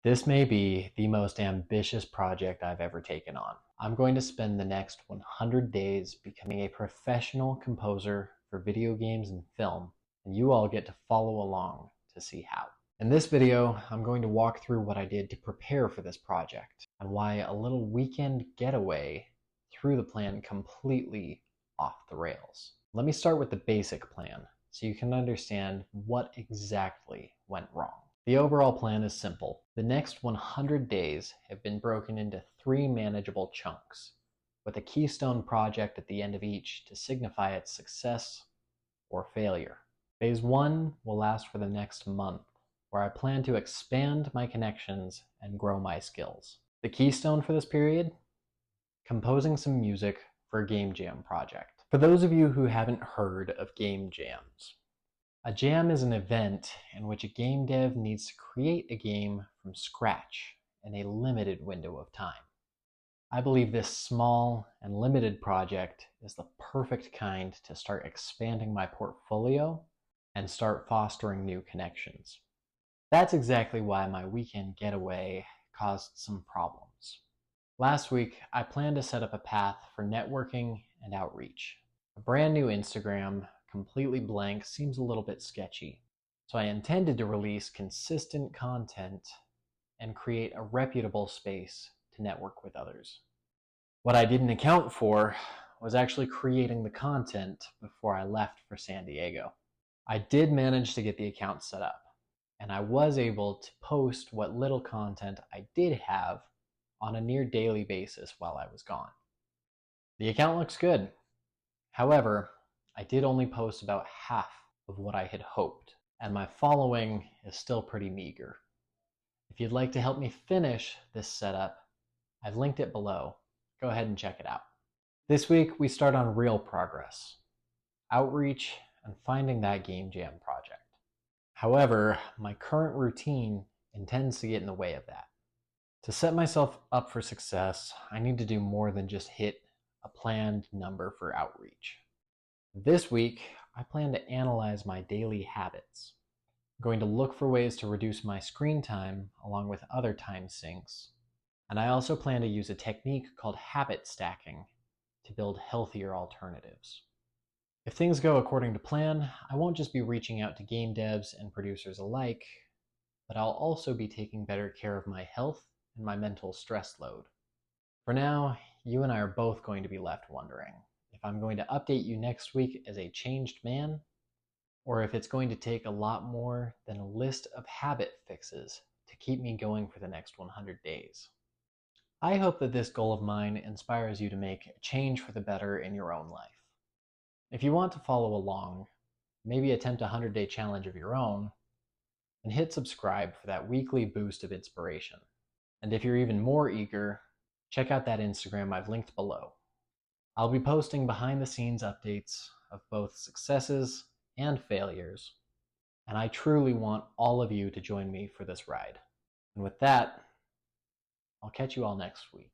This may be the most ambitious project I've ever taken on. I'm going to spend the next 100 days becoming a professional composer for video games and film, and you all get to follow along to see how. In this video, I'm going to walk through what I did to prepare for this project, and why a little weekend getaway threw the plan completely off the rails. Let me start with the basic plan, so you can understand what exactly went wrong. The overall plan is simple. The next 100 days have been broken into 3 manageable chunks, with a keystone project at the end of each to signify its success or failure. Phase 1 will last for the next month, where I plan to expand my connections and grow my skills. The keystone for this period? Composing some music for a game jam project. For those of you who haven't heard of game jams, a jam is an event in which a game dev needs to create a game from scratch in a limited window of time. I believe this small and limited project is the perfect kind to start expanding my portfolio and start fostering new connections. That's exactly why my weekend getaway caused some problems. Last week, I planned to set up a path for networking and outreach. A brand new Instagram, completely blank, seems a little bit sketchy. So I intended to release consistent content and create a reputable space to network with others. What I didn't account for was actually creating the content before I left for San Diego. I did manage to get the account set up, and I was able to post what little content I did have on a near daily basis while I was gone. The account looks good. However, I did only post about half of what I had hoped, and my following is still pretty meager. If you'd like to help me finish this setup, I've linked it below. Go ahead and check it out. This week, we start on real progress, outreach, and finding that game jam project. However, my current routine intends to get in the way of that. To set myself up for success, I need to do more than just hit a planned number for outreach. This week, I plan to analyze my daily habits. I'm going to look for ways to reduce my screen time along with other time sinks. And I also plan to use a technique called habit stacking to build healthier alternatives. If things go according to plan, I won't just be reaching out to game devs and producers alike, but I'll also be taking better care of my health and my mental stress load. For now, you and I are both going to be left wondering if I'm going to update you next week as a changed man, or if it's going to take a lot more than a list of habit fixes to keep me going for the next 100 days. I hope that this goal of mine inspires you to make a change for the better in your own life. If you want to follow along, maybe attempt a 100-day challenge of your own, and hit subscribe for that weekly boost of inspiration. And if you're even more eager, check out that Instagram I've linked below. I'll be posting behind the scenes updates of both successes and failures, and I truly want all of you to join me for this ride. And with that, I'll catch you all next week.